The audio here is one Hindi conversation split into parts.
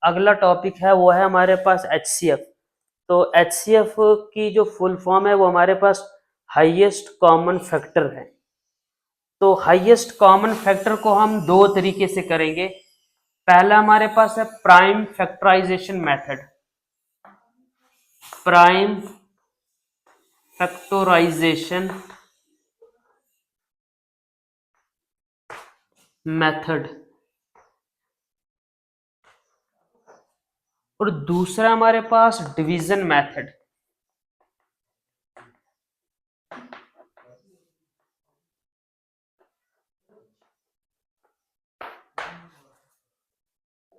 अगला टॉपिक है वो है हमारे पास HCF। तो HCF की जो फुल फॉर्म है वो हमारे पास हाईएस्ट कॉमन फैक्टर है। तो हाईएस्ट कॉमन फैक्टर को हम दो तरीके से करेंगे। पहला हमारे पास है prime factorization method. Prime factorization method, और दूसरा हमारे पास डिवीजन मेथड।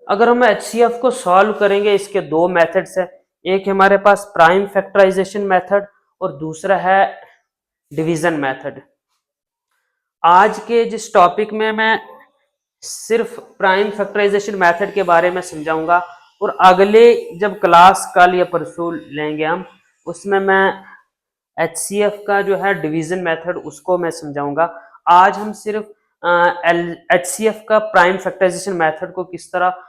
अगर हम HCF को सॉल्व करेंगे, इसके दो मेथड्स हैं। एक हमारे पास प्राइम फैक्टराइजेशन मेथड और दूसरा है डिवीजन मेथड। आज के जिस टॉपिक में मैं सिर्फ प्राइम फैक्टराइजेशन मेथड के बारे में समझाऊंगा, और अगले जब क्लास कल या परसों लेंगे हम, उसमें मैं HCF का जो है डिवीजन मेथड उसको मैं समझाऊंगा। आज हम सिर्फ HCF का प्राइम फैक्टराइजेशन मेथड को किस तरह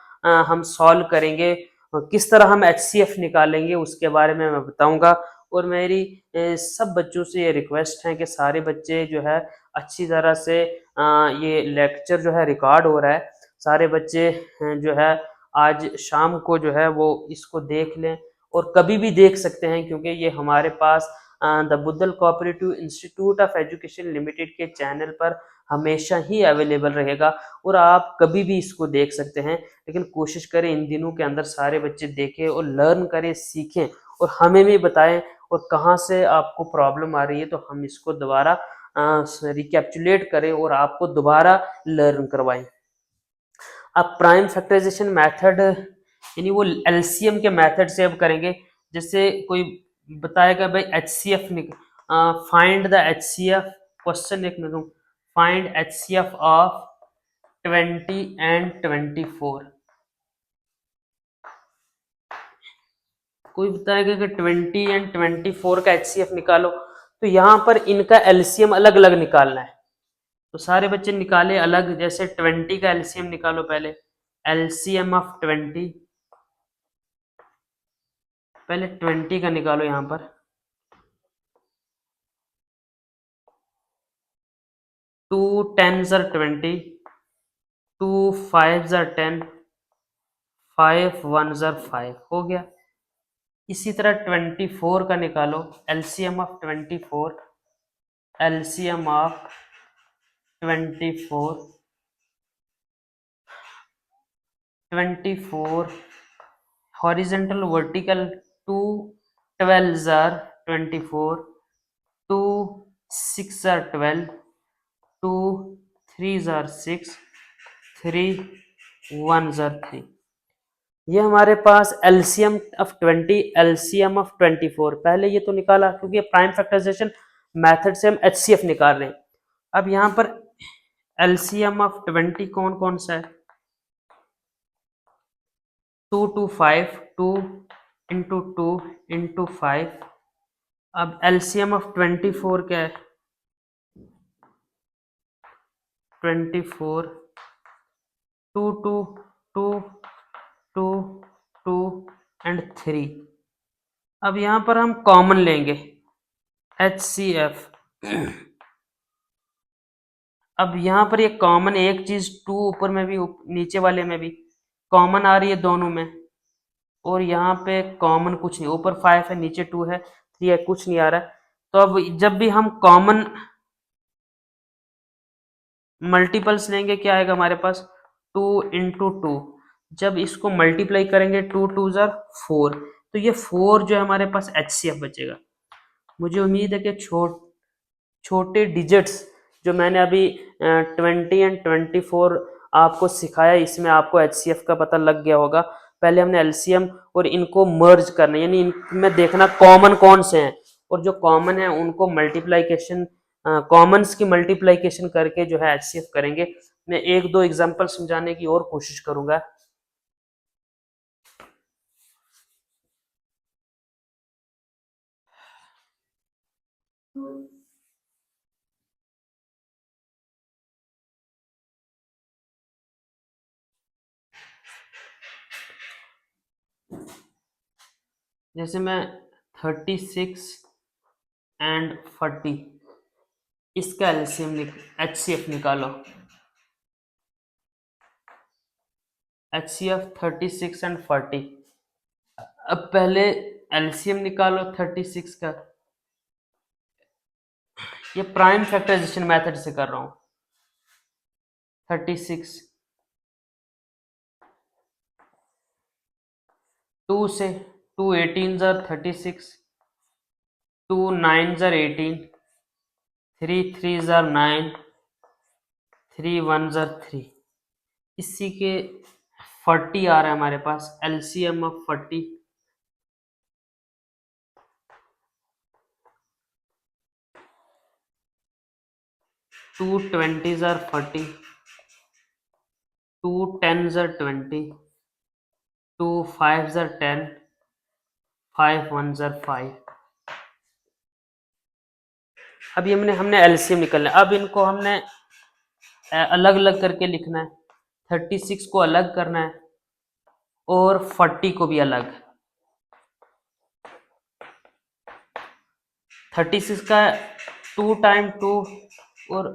हम सॉल्व करेंगे, किस तरह हम HCF निकालेंगे, उसके बारे में मैं बताऊंगा। और मेरी सब बच्चों से ये रिक्वेस्ट है कि सारे बच्चे जो है अच्छी तरह से ये लेक्चर जो है रिकॉर्ड हो रहा है, सारे बच्चे जो है आज शाम को जो है वो इसको देख लें, और कभी भी देख सकते हैं, क्योंकि ये हमारे पास the Buddhal cooperative institute of education limited के चैनल पर हमेशा ही अवेलेबल रहेगा, और आप कभी भी इसको देख सकते हैं। लेकिन कोशिश करें इन दिनों के अंदर सारे बच्चे देखें और लर्न करें, सीखें, और हमें भी बताएं और कहाँ से आपको प्रॉब्लम आ रही है, तो हम इसको दोबारा रिकैप्चुलेट करें और आपको दोबारा लर्न करवाएं। अब प्राइम फैक्टराइजेशन मेथड यानी वो LCM के मेथड से अब करेंगे। जैसे कोई बताएगा भाई HCF find the HCF, question एक मैं दूं, फाइंड HCF ऑफ 20 and 24। कोई बताएगा कि 20 and 24 का HCF निकालो, तो यहाँ पर इनका LCM अलग अलग निकालना है। तो सारे बच्चे निकाले अलग। जैसे 20 का LCM निकालो पहले, LCM ऑफ 20, पहले 20 का निकालो यहाँ पर। 2 10s are 20, 2 5s are 10, 5 1s are 5, हो गया। इसी तरह 24 का निकालो, LCM of 24, LCM of 24, 24 horizontal vertical, 2 12s are 24, 2 6 are 12, 2 3s are 6, 3 1s are 3। ये हमारे पास LCM ऑफ 20, LCM ऑफ 24 पहले ये तो निकाला, क्योंकि प्राइम फैक्टराइजेशन मेथड से हम HCF निकाल रहे हैं। अब यहाँ पर LCM ऑफ 20 कौन कौन सा है? 2 2 5, 2 इंटू 2 इंटू 5। अब LCM ऑफ 24 क्या है? 24, 2 2 2 2 2 एंड 3। अब यहाँ पर हम कॉमन लेंगे HCF। अब यहाँ पर ये कॉमन एक चीज 2 ऊपर में भी नीचे वाले में भी कॉमन आ रही है दोनों में, और यहाँ पे कॉमन कुछ नहीं, ऊपर 5 है नीचे 2 है, 3 है, कुछ नहीं आ रहा है। तो अब जब भी हम कॉमन मल्टीपल्स लेंगे क्या आएगा हमारे पास? 2 इंटू 2। जब इसको मल्टीप्लाई करेंगे 2 2 जार 4, तो ये 4 जो है हमारे पास HCF बचेगा। मुझे उम्मीद है कि छोटे डिजिट्स जो मैंने अभी 20 एंड 24 आपको सिखाया, इसमें आपको HCF का पता लग गया होगा। पहले हमने LCM और इनको मर्ज करना, यानी इनमें देखना कॉमन कौन से हैं, और जो कॉमन है उनको मल्टीप्लाइकेशन, कॉमन्स की मल्टीप्लाइकेशन करके जो है HCF करेंगे। मैं एक दो एग्जांपल समझाने की और कोशिश करूंगा। जैसे मैं 36 एंड 40 इसका एलसीएम एचसीएफ निकालो। HCF 36 and 40। अब पहले एलसीएम निकालो 36 का। ये प्राइम फैक्टराइजेशन मेथड से कर रहा हूं। 36 2 से 2 18 ज़र 36, 2 9 ज़र 18, 3 3 ज़र 9, 3 1 ज़र 3। इसी के 40 आ रहा है हमारे पास एलसीएम ऑफ 40। 2 20 ज़र 40, 2 10 ज़र 20, 2 5 ज़र 10, 5 1 ज़र 5। अब ये हमने एलसीएम निकालना है। अब इनको हमने अलग अलग करके लिखना है। 36 को अलग करना है और 40 को भी अलग। 36 का 2 टाइम 2 और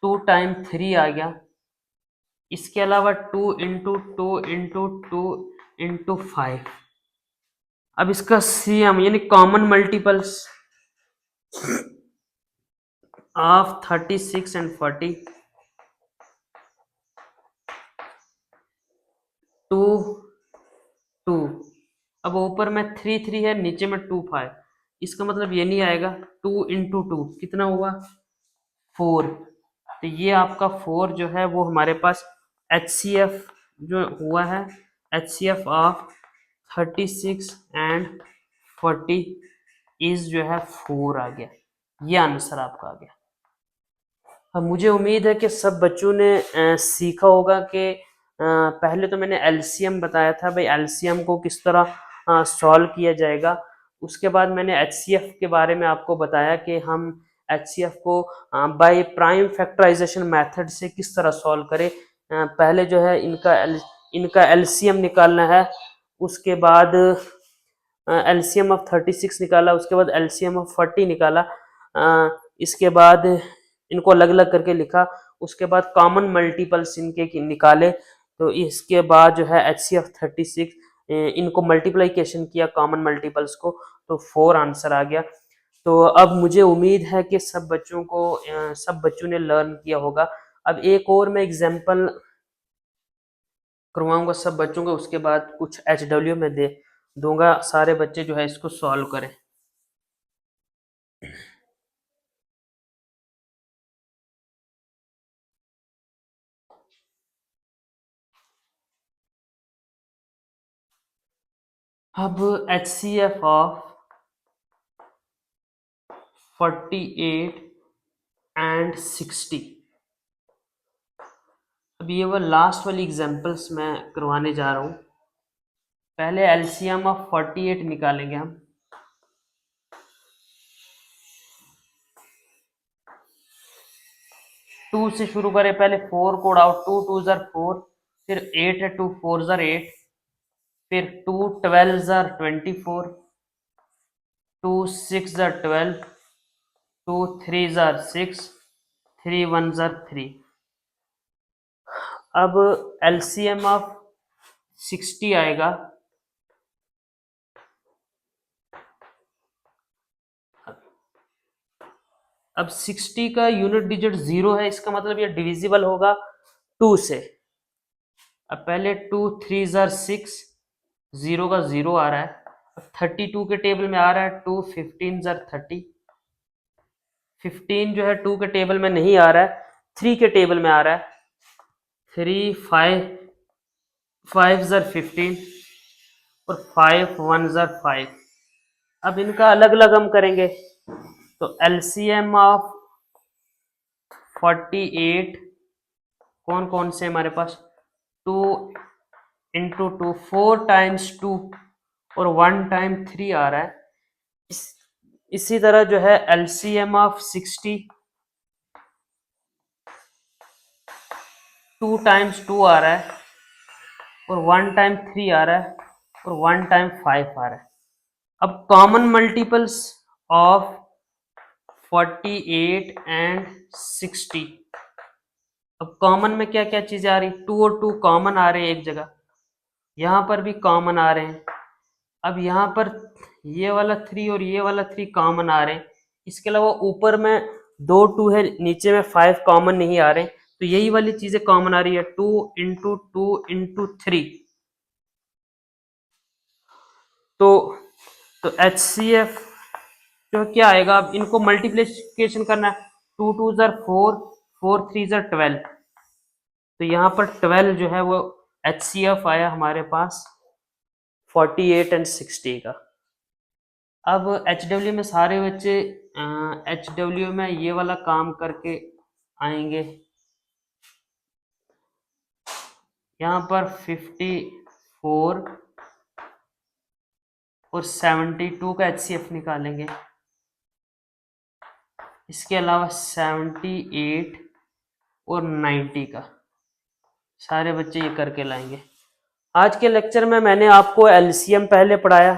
2 टाइम 3 आ गया। इसके अलावा 2 इंटू 2 इंटू 2 इंटू 5। अब इसका सीएम यानी कॉमन मल्टीपल्स ऑफ 36 एंड 40 2 2। अब ऊपर में 3 3 है, नीचे में 2 5। इसका मतलब ये नहीं आएगा। 2 इंटू 2 कितना हुआ 4। तो ये आपका 4 जो है वो हमारे पास HCF जो हुआ है, HCF ऑफ 36 एंड 40 इज जो है 4 आ गया। ये आंसर आपका आ गया। अब मुझे उम्मीद है कि सब बच्चों ने सीखा होगा कि पहले तो मैंने एलसीएम बताया था भाई, एलसीएम को किस तरह सॉल्व किया जाएगा। उसके बाद मैंने एचसीएफ के बारे में आपको बताया कि हम एचसीएफ को बाय प्राइम फैक्टराइजेशन मेथड से किस तरह सॉल्व करें। पहले जो है इनका एलसीएम निकालना है, उसके बाद एलसीएम ऑफ 36 निकाला, उसके बाद एलसीएम ऑफ 40 निकाला, इसके बाद इनको अलग अलग करके लिखा, उसके बाद कॉमन मल्टीपल्स इनके निकाले। तो इसके बाद जो है HCF 36 इनको मल्टीप्लाइकेशन किया कॉमन मल्टीपल्स को, तो 4 आंसर आ गया। तो अब मुझे उम्मीद है कि सब बच्चों ने लर्न किया होगा। अब एक और मैं एग्जांपल करवाऊंगा सब बच्चों को, उसके बाद कुछ HW में दे दूंगा, सारे बच्चे जो है इसको सॉल्व करें। अब HCF ऑफ 48 एंड 60। अब ये वो लास्ट वाली एग्जांपल्स मैं करवाने जा रहा हूँ। पहले एलसीएम ऑफ 48 निकालेंगे हम। टू से शुरू करें, पहले 4 को उड़ाओ, 2 2 ज़र 4, फिर 8 है, 2 4 ज़र 8, फिर 2 12 ज़र 24, 2 6 ज़र 12, 2 3 ज़र 6, 3 1 ज़र 3। अब एलसीएम ऑफ 60 आएगा। अब 60 का यूनिट डिजिट 0 है, इसका मतलब ये डिविजिबल होगा 2 से। अब पहले 2 3 ज़र 6, 0 का 0 आ रहा है। अब 32 के टेबल में आ रहा है 2 15 ज़र 30। 15 जो है 2 के टेबल में नहीं आ रहा है, 3 के टेबल में आ रहा है। 3 5 ज़र 15 और 5 1 ज़र 5। अब इनका अलग अलग हम करेंगे, तो एलसीएम ऑफ 48 कौन कौन से हमारे पास, 2 इंटू 2 4 टाइम्स 2 और 1 टाइम 3 आ रहा है। इसी तरह जो है एलसीएम ऑफ 60 2 टाइम्स 2 आ रहा है और 1 टाइम 3 आ रहा है और 1 टाइम 5 आ रहा है। अब कॉमन मल्टीपल्स ऑफ 48 एंड 60। अब कॉमन में क्या क्या चीजें आ रही, 2 और 2 कॉमन आ रहे हैं एक जगह, यहां पर भी कॉमन आ रहे हैं। अब यहाँ पर ये वाला 3 और ये वाला 3 कॉमन आ रहे हैं। इसके अलावा ऊपर में 2 2 है, नीचे में 5 कॉमन नहीं आ रहे, तो यही वाली चीजें कॉमन आ रही है, 2 इंटू 2 इंटू 3। तो HCF जो क्या आएगा, अब इनको मल्टीप्लिकेशन करना है, 2 2 ज़र 4, 4 3 ज़र 12, तो यहाँ पर 12 जो है वो HCF आया हमारे पास 48 एंड 60 का। अब HW में सारे बच्चे HW में ये वाला काम करके आएंगे, यहाँ पर 54 और 72 का HCF निकालेंगे। इसके अलावा 78 और 90 का सारे बच्चे ये करके लाएंगे। आज के लेक्चर में मैंने आपको LCM पहले पढ़ाया,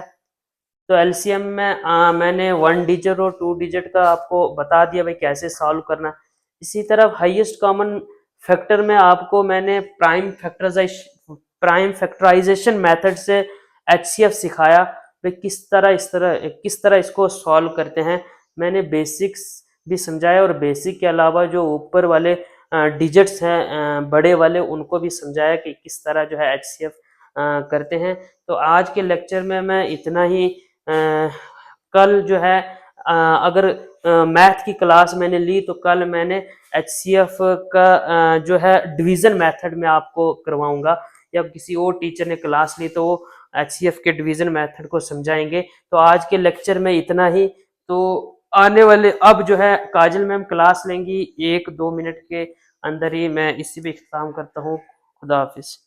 तो LCM में मैंने 1 डिजिट और 2 डिजिट का आपको बता दिया भाई कैसे सॉल्व करना। इसी तरह हाईएस्ट कॉमन फैक्टर में आपको मैंने प्राइम फैक्टराइजेशन मेथड से HCF सिखाया, भाई किस तरह इसको सॉल्व करते हैं। मैंने बेसिक्स भी समझाया और बेसिक के अलावा जो ऊपर वाले डिजिट्स हैं बड़े वाले, उनको भी समझाया कि किस तरह जो है HCF करते हैं। तो आज के लेक्चर में मैं इतना ही। कल जो है अगर मैथ की क्लास मैंने ली तो कल मैंने HCF का जो है डिवीज़न मेथड में आपको करवाऊंगा, या किसी और टीचर ने क्लास ली तो वो HCF के डिवीज़न मेथड को समझाएंगे। तो आज के लेक्चर में इतना ही। तो आने वाले अब जो है काजल मैम क्लास लेंगी 1-2 मिनट के अंदर ही, मैं इसी पे इख्तिताम करता हूँ। खुदा हाफिज़।